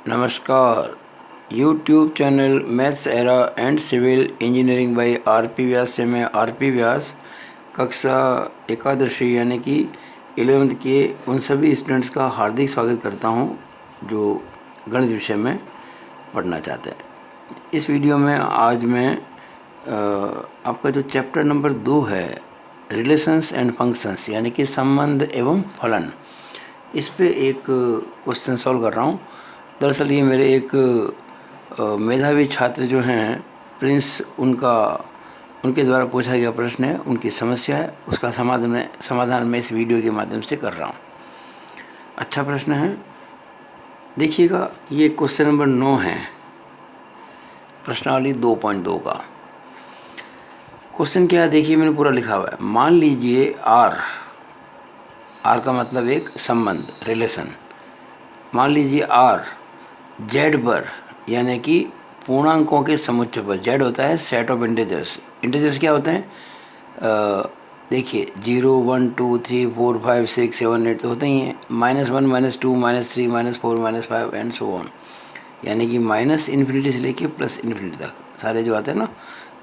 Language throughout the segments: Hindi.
नमस्कार। YouTube channel maths era and civil engineering by RP. Vyas से मैं आर.पी. व्यास कक्षा एकादशी यानी कि 11th के उन सभी स्टूडेंट्स का हार्दिक स्वागत करता हूं जो गणित विषय में पढ़ना चाहते हैं। इस वीडियो में आज मैं आपका जो चैप्टर नंबर 2 है रिलेशंस एंड फंक्शंस यानी कि संबंध एवं फलन, इस पे एक क्वेश्चन सॉल्व कर रहा हूँ। दरअसल ये मेरे एक मेधावी छात्र जो हैं प्रिंस, उनके द्वारा पूछा गया प्रश्न है, उनकी समस्या है, उसका समाधान मैं इस वीडियो के माध्यम से कर रहा हूँ। अच्छा प्रश्न है, देखिएगा। ये क्वेश्चन नंबर 9 है, प्रश्नावली 2.2 का। क्वेश्चन क्या है देखिए, मैंने पूरा लिखा हुआ है। मान लीजिए आर का मतलब एक संबंध, रिलेशन। मान लीजिए आर जेड पर यानी कि पूर्णांकों के समुच्चय पर, जेड होता है सेट ऑफ इंटीजर्स। इंटीजर्स क्या होते हैं? देखिए 0, 1, 2, 3, 4, 5, 6, 7, 8 तो होते ही हैं। -1, -2, -3, -4, -5 एंड सो ऑन, यानी कि माइनस इन्फिनिटी से लेके प्लस इन्फिनिटी तक सारे जो आते हैं ना,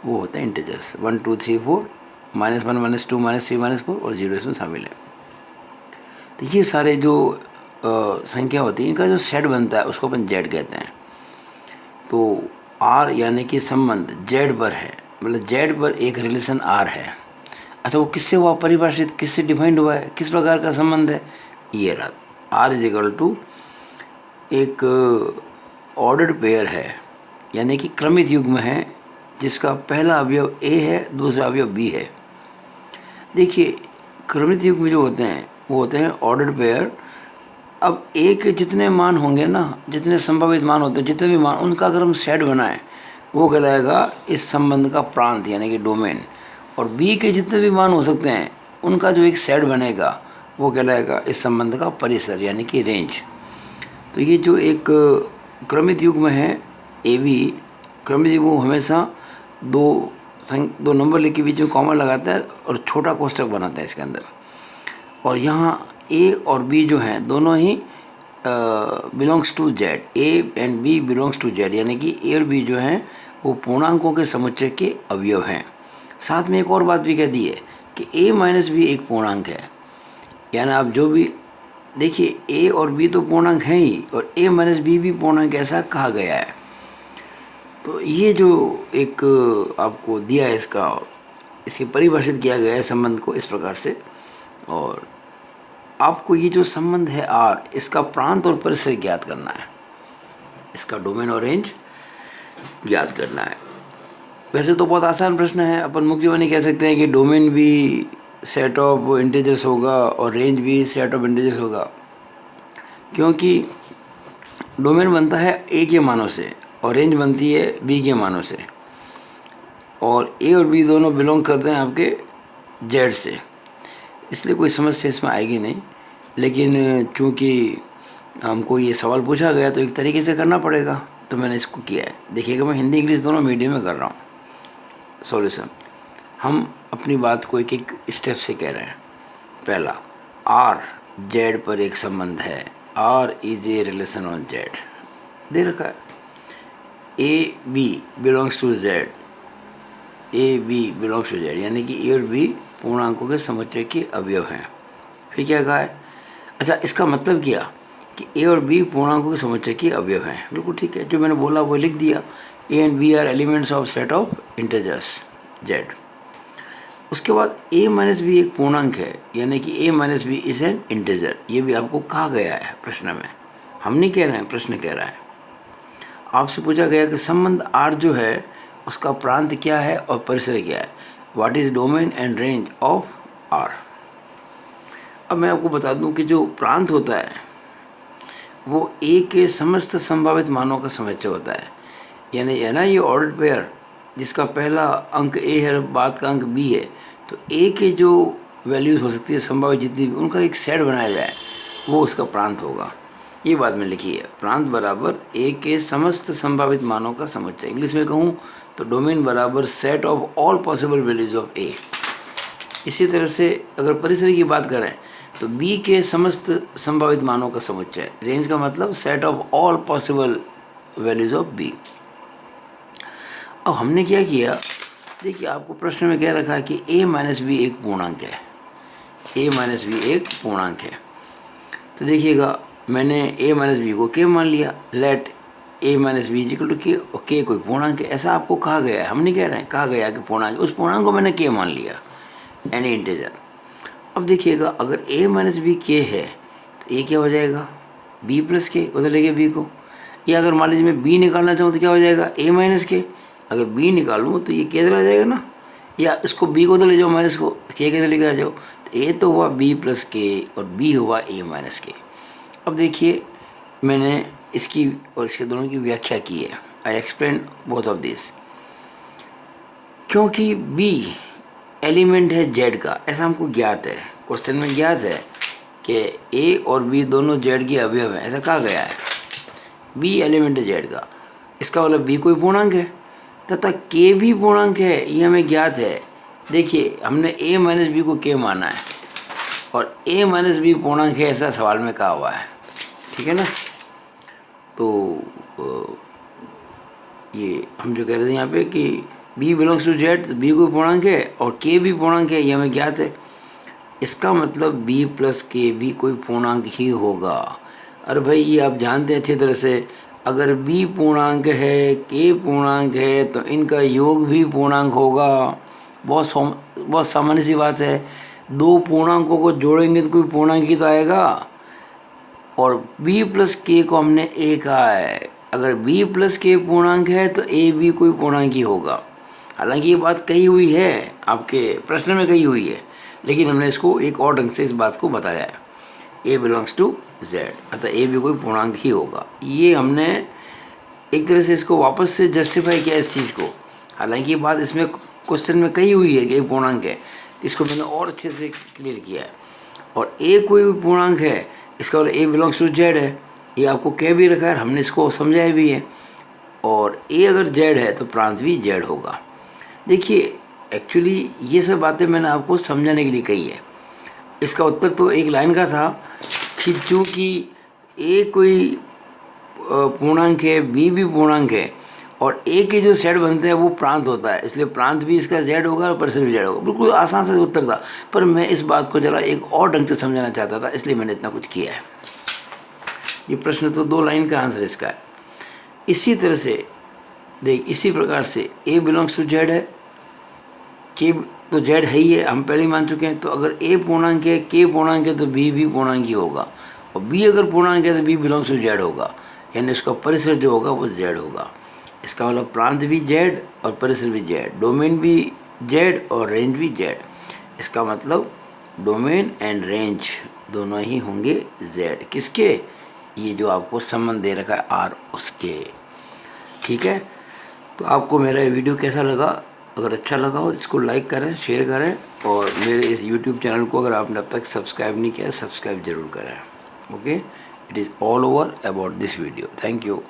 वो होते हैं इंटीजर्स। 1, 2, 3, 4, -1, -2, -3, -4 और 0 इसमें शामिल है। तो ये सारे जो संख्या होती है, इनका जो सेट बनता है उसको अपन जेड कहते हैं। तो आर यानी कि संबंध जेड पर है, मतलब जेड पर एक रिलेशन आर है। अच्छा, वो किससे हुआ परिभाषित, किससे डिफाइंड हुआ है, किस प्रकार का संबंध है? ये रहा आर इज इक्वल टू एक ऑर्डर्ड पेयर है, यानी कि क्रमित युग्म है, जिसका पहला अवयव ए है, दूसरा अवयव बी है। देखिए क्रमित युग्म जो होते हैं वो होते हैं ऑर्डर्ड पेयर। अब ए के जितने मान होंगे ना, जितने संभावित मान होते हैं, जितने भी मान, उनका अगर हम सेट बनाएं वो कहलाएगा इस संबंध का प्रांत यानी कि डोमेन। और बी के जितने भी मान हो सकते हैं उनका जो एक सेट बनेगा वो कहलाएगा इस संबंध का परिसर यानी कि रेंज। तो ये जो एक क्रमित युग्म है ए बी, क्रमित युग्म हमेशा दो नंबर लिख के बीच में कॉमा लगाता है और छोटा कोष्ठक बनाता है इसके अंदर। और यहाँ ए और बी जो हैं दोनों ही belongs to Z, A and B belongs to Z, यानी कि ए और बी जो हैं वो पूर्णांकों के समुच्चय के अवयव हैं। साथ में एक और बात भी कह दी है कि ए माइनस बी एक पूर्णांक है, यानी आप जो भी देखिए ए और बी तो पूर्णांक हैं ही, और ए माइनस बी भी पूर्णांक, ऐसा कहा गया है। तो ये जो एक आपको दिया है, इसकी परिभाषित किया गया है संबंध को इस प्रकार से। और आपको ये जो संबंध है आर, इसका प्रांत और परिसर ज्ञात करना है, इसका डोमेन और रेंज ज्ञात करना है। वैसे तो बहुत आसान प्रश्न है, अपन मुख्य वाणी कह सकते हैं कि डोमेन भी सेट ऑफ इंटीजर्स होगा और रेंज भी सेट ऑफ इंटीजर्स होगा, क्योंकि डोमेन बनता है ए के मानों से और रेंज बनती है बी के मानों से, और ए और बी दोनों बिलोंग करते हैं आपके जेड से, इसलिए कोई समस्या इसमें आएगी नहीं। लेकिन चूँकि हमको ये सवाल पूछा गया तो एक तरीके से करना पड़ेगा, तो मैंने इसको किया है। देखिएगा, मैं हिंदी इंग्लिश दोनों मीडियम में कर रहा हूँ। सॉल्यूशन, हम अपनी बात को एक एक स्टेप से कह रहे हैं। पहला, आर जेड पर एक संबंध है, R is a relation on Z, दे रखा है। A b belongs to Z, a b belongs to Z, यानी कि ए और बी पूर्णांकों के समुच्चय के अवयव हैं। फिर क्या कहा है? अच्छा, इसका मतलब क्या कि ए और बी पूर्णांकों के समुच्चय के अवयव हैं। बिल्कुल ठीक है, जो मैंने बोला वो लिख दिया। A and B are elements of set of integers Z. उसके बाद ए माइनस बी एक पूर्णांक है, यानी कि a minus b is an integer. ये भी आपको कहा गया है प्रश्न में, हम नहीं कह रहे हैं, प्रश्न कह रहा है। आपसे पूछा गया कि संबंध आर जो है उसका प्रांत क्या है और परिसर क्या है, what is domain and range of R. अब मैं आपको बता दूं कि जो प्रांत होता है वो ए के समस्त संभावित मानों का समुच्चय होता है, यानी है ना ये ऑर्डर्ड पेयर, जिसका पहला अंक ए है, बाद का अंक बी है। तो ए के जो वैल्यूज हो सकती है संभावित जितनी भी, उनका एक सेट बनाया जाए, वो उसका प्रांत होगा। ये बात में लिखी है, प्रांत बराबर ए के समस्त संभावित मानों का समुच्चय। इंग्लिश में कहूँ तो डोमेन बराबर set of all possible values of a. इसी तरह से अगर परिसर की बात करें तो बी के समस्त संभावित मानों का समुच्चय। रेंज का मतलब set of all possible values of B. अब हमने क्या किया, देखिए आपको प्रश्न में क्या रखा है कि a माइनस बी एक पूर्णांक है, a माइनस बी एक पूर्णांक है। तो देखिएगा मैंने a माइनस बी को k मान लिया, let a minus B equal to k, और k कोई पूर्णांक है ऐसा आपको कहा गया है, हम नहीं कह रहे हैं, कहा गया कि पूर्णांक, उस पूर्णांक को मैंने k मान लिया, एनी इंटीजर। अब देखिएगा अगर a माइनस बी k है तो a क्या हो जाएगा, b प्लस k, उधर लेके b को, या अगर मान लीजिए मैं b निकालना चाहूँ तो क्या हो जाएगा, a माइनस k। अगर b निकालूँ तो ये k इधर आ जाएगा ना, या इसको b को उधर ले जाओ, माइनस को k के इधर लेके आ जाओ, तो a तो हुआ b प्लस k और b हुआ a माइनस k। अब देखिए मैंने इसकी और इसके दोनों की व्याख्या की है, I explain both of this. क्योंकि b एलिमेंट है z का, ऐसा हमको ज्ञात है, क्वेश्चन में ज्ञात है कि a और b दोनों z के अवयव हैं, ऐसा कहा गया है। b एलिमेंट है z का, इसका मतलब b कोई पूर्णांक है, तथा k भी पूर्णांक है, ये हमें ज्ञात है। देखिए हमने a माइनस बी को k माना है और a माइनस बी पूर्णांक है ऐसा सवाल में कहा हुआ है, ठीक है ना। तो ये हम जो कह रहे थे यहाँ पे कि b belongs to z, b कोई पूर्णांक है और k भी पूर्णांक है, ये हमें ज्ञात है। इसका मतलब b प्लस k भी कोई पूर्णांक ही होगा। अरे भाई ये आप जानते हैं अच्छी तरह से, अगर b पूर्णांक है k पूर्णांक है तो इनका योग भी पूर्णांक होगा। बहुत सामान्य सी बात है, दो पूर्णांकों को जोड़ेंगे तो कोई पूर्णांक ही तो आएगा, और b प्लस k को हमने a कहा है, अगर b प्लस k पूर्णांक है तो a भी कोई पूर्णांक ही होगा। हालांकि ये बात कही हुई है, आपके प्रश्न में कही हुई है, लेकिन हमने इसको एक और ढंग से इस बात को बताया है, a बिलोंग्स टू z, अतः a भी कोई पूर्णांक ही होगा। ये हमने एक तरह से इसको वापस से जस्टिफाई किया इस चीज़ को। हालांकि ये बात इसमें क्वेश्चन में कही हुई है कि a पूर्णांक है, इसको मैंने और अच्छे से क्लियर किया है। और a कोई पूर्णांक है, इसका मतलब a बिलोंग्स टू z है, ये आपको कह भी रखा है, हमने इसको समझाया भी है। और a अगर z है तो प्रांत भी z होगा। देखिए एक्चुअली ये सब बातें मैंने आपको समझाने के लिए कही है। इसका उत्तर तो एक लाइन का था कि चूँकि a कोई पूर्णांक है, b भी पूर्णांक है, और a के जो सेट बनते हैं वो प्रांत होता है, इसलिए प्रांत भी इसका z होगा और परिसर भी z होगा। बिल्कुल आसान से उत्तर था, पर मैं इस बात को जरा एक और ढंग से समझाना चाहता था, इसलिए मैंने इतना कुछ किया है। ये प्रश्न तो 2 लाइन का आंसर इसका है। इसी तरह से देख, इसी प्रकार से a बिलोंग्स टू z है, k तो z है ही है, हम पहले ही मान चुके हैं। तो अगर a पूर्णांक है, k पूर्णांक है तो b भी पूर्णांक ही होगा, और b अगर पूर्णांक है तो b बिलोंग्स टू z होगा, यानी उसका परिसर जो होगा वो z होगा। इसका मतलब प्रांत भी z और परिसर भी z, डोमेन भी z और रेंज भी z। इसका मतलब डोमेन एंड रेंज दोनों ही होंगे z। किसके, ये जो आपको संबंध दे रखा है r, उसके। ठीक है, तो आपको मेरा ये वीडियो कैसा लगा? अगर अच्छा लगा हो इसको लाइक करें, शेयर करें, और मेरे इस YouTube चैनल को अगर आपने अब तक सब्सक्राइब नहीं किया, सब्सक्राइब ज़रूर करें। Okay, it is all over about this video. Thank you.